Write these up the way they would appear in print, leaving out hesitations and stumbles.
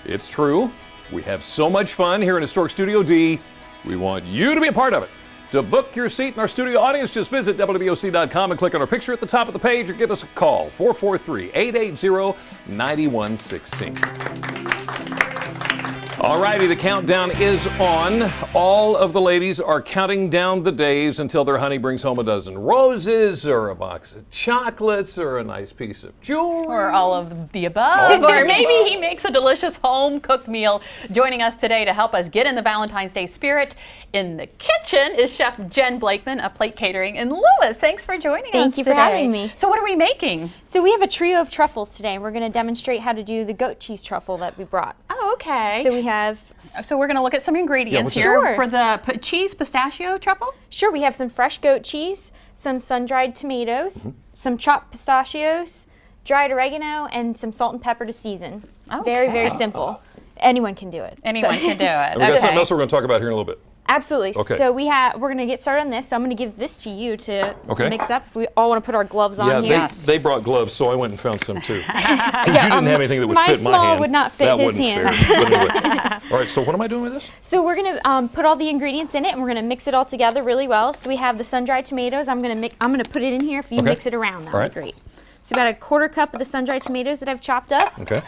It's true. We have so much fun here in Historic Studio D. We want you to be a part of it. To book your seat in our studio audience, just visit WBOC.com and click on our picture at the top of the page or give us a call, 443-880-9116. All righty, the countdown is on. All of the ladies are counting down the days until their honey brings home a dozen roses or a box of chocolates or a nice piece of jewelry. Or all of the above. Or maybe he makes a delicious home-cooked meal. Joining us today to help us get in the Valentine's Day spirit in the kitchen is Chef Jen Blakeman of Plate Catering in Lewis. Thanks for joining us Thank you for having me. So what are we making? So we have a trio of truffles today. We're going to demonstrate how to do the goat cheese truffle that we brought. Oh, okay. So we have... So we're going to look at some ingredients here Sure. for the cheese pistachio truffle. Sure, we have some fresh goat cheese, some sun-dried tomatoes, some chopped pistachios, dried oregano, and some salt and pepper to season. Okay. Very, very simple. Anyone can do it. Anyone can do it. And we got something else we're going to talk about here in a little bit. Absolutely. Okay. So we're going to get started on this. So I'm going to give this to you to mix up. If we all want to put our gloves on here. Yeah, they brought gloves, so I went and found some too. Because you didn't have anything that would fit my hand. My small would not fit that his wouldn't hand. Fair. But anyway. All right, so what am I doing with this? So we're going to put all the ingredients in it, and we're going to mix it all together really well. So we have the sun-dried tomatoes. I'm going to put it in here. If you mix it around, that would be great. So about a quarter cup of the sun-dried tomatoes that I've chopped up. Okay.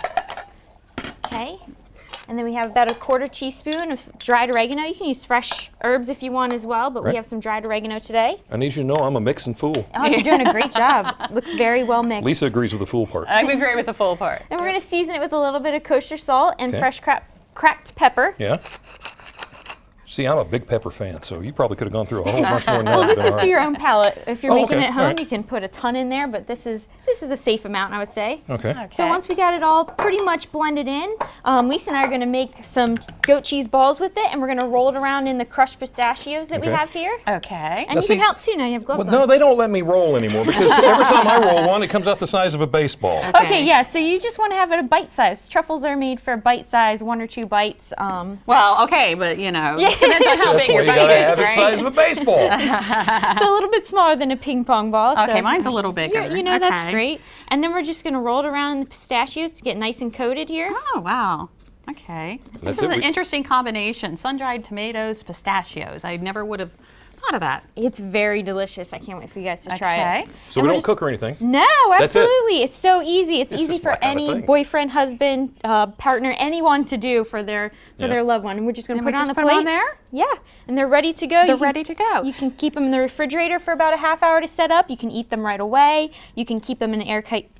Okay. And then we have about a quarter teaspoon of dried oregano. You can use fresh herbs if you want as well, but we have some dried oregano today. I need you to know I'm a mixing fool. Oh, you're doing a great job. Looks very well mixed. Lisa agrees with the fool part. I agree with the full part. And we're going to season it with a little bit of kosher salt and fresh cracked pepper. Yeah. See, I'm a big pepper fan, so you probably could have gone through a whole bunch more than that. Well, this is to your own palate. If you're making it at home, right. you can put a ton in there, but this is a safe amount, I would say. Okay. So once we got it all pretty much blended in, Lisa and I are going to make some goat cheese balls with it, and we're going to roll it around in the crushed pistachios that we have here. Okay. And you can help too now. You have gloves on. No, they don't let me roll anymore because every time I roll one, it comes out the size of a baseball. Okay, yeah. So you just want to have it a bite size. Truffles are made for bite size, 1 or 2 bites. Well, okay, but you know, depends on how big your you bite gotta is, have right? it size of a baseball. So a little bit smaller than a ping pong ball. Okay, so mine's a little bigger. You know, that's great. And then we're just going to roll it around in the pistachios to get nice and coated here. Oh, wow. Okay. This is an interesting combination. Sun-dried tomatoes, pistachios. I never would have thought of that. It's very delicious. I can't wait for you guys to try it. So we don't cook or anything? No, absolutely. It's so easy. It's easy for any boyfriend, boyfriend, husband, partner, anyone to do for their loved one. And we're just going to put it on the plate. Put them on there? Yeah, and they're ready to go. They're ready to go. You can keep them in the refrigerator for about a half hour to set up. You can eat them right away. You can keep them in an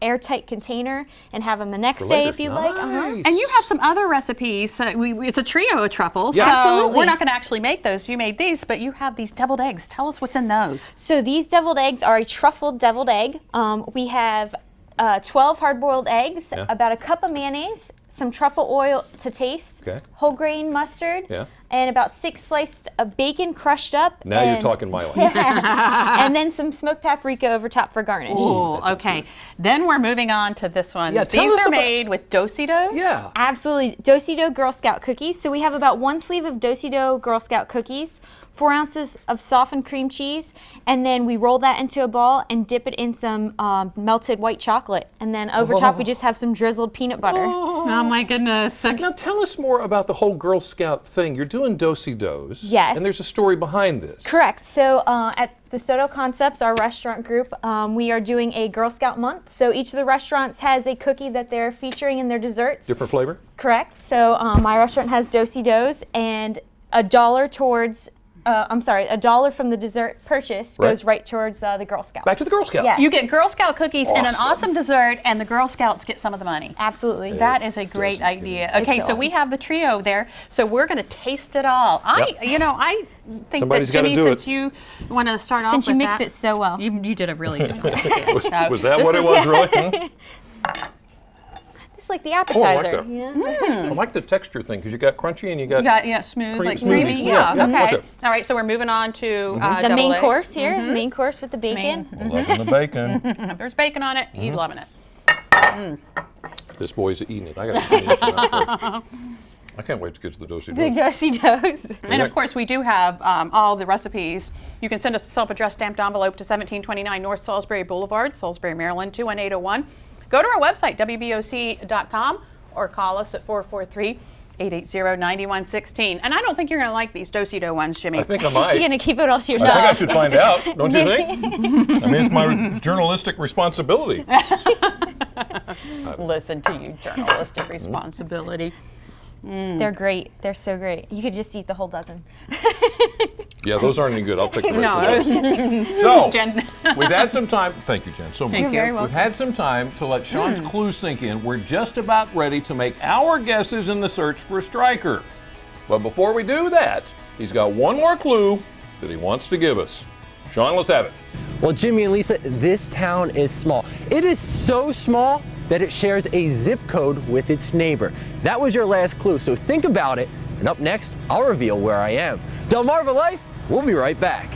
airtight container and have them the next day if you like. And you have some other recipes. It's a trio of truffles. Yeah. So Absolutely. we're not going to actually make those. You made these, but you have these deviled eggs. Tell us what's in those. So these deviled eggs are a truffled deviled egg. We have 12 hard-boiled eggs, about a cup of mayonnaise, some truffle oil to taste, whole grain mustard, and about 6 slices of bacon crushed up. Now you're talking my language. And then some smoked paprika over top for garnish. Ooh, okay. Then we're moving on to this one. Yeah, These are made with do-si-dos? Yeah. Absolutely. Do-si-do Girl Scout cookies. So we have about 1 sleeve of do-si-do Girl Scout cookies, 4 ounces of softened cream cheese, and then we roll that into a ball and dip it in some melted white chocolate. And then over top we just have some drizzled peanut butter. Oh my goodness. Now tell us more about the whole Girl Scout thing. You're doing do-si-dos. Yes. And there's a story behind this. Correct. So at the Soto Concepts, our restaurant group, we are doing a Girl Scout month. So each of the restaurants has a cookie that they're featuring in their desserts. Different flavor? Correct. So my restaurant has do-si-dos, and $1 towards $1 from the dessert purchase goes right towards the Girl Scouts. Back to the Girl Scouts. Yes. You get Girl Scout cookies and an awesome dessert, and the Girl Scouts get some of the money. Absolutely. That is a great idea. Okay, so we have the trio there, so we're going to taste it all. I think Somebody's that, Jimmy, gotta do since you want to start off with Since you mixed it so well. You did a really good job. Was that what it was, really? It's like the appetizer. I like the texture thing because you got crunchy and you got smooth, cream- like smoothie. creamy. Yeah, Okay. All right, so we're moving on to The double main eggs. course here, the main course with the bacon. loving the bacon. If there's bacon on it, he's loving it. This boy's eating it. I got to finish it up. I can't wait to get to the do-si-do. The do-si-dos. And of course, we do have all the recipes. You can send us a self-addressed stamped envelope to 1729 North Salisbury Boulevard, Salisbury, Maryland, 21801. Go to our website, WBOC.com, or call us at 443-880-9116. And I don't think you're going to like these Do-si-do ones, Jimmy. I think I might. You're gonna keep it all to I yourself. think I should find out, don't you think? I mean, it's my journalistic responsibility. Listen to you, journalistic responsibility. They're great. They're so great. You could just eat the whole dozen. Yeah, those aren't any good. I'll take the rest No, of those. So, Jen. we've had some time. Thank you, Jen, so much. Thank you. You're very We've welcome. had some time to let Sean's clues sink in. We're just about ready to make our guesses in the search for a striker. But before we do that, he's got one more clue that he wants to give us. Sean, let's have it. Well, Jimmy and Lisa, this town is small. It is so small that it shares a zip code with its neighbor. That was your last clue, so think about it. And up next, I'll reveal where I am. Delmarva Life, we'll be right back.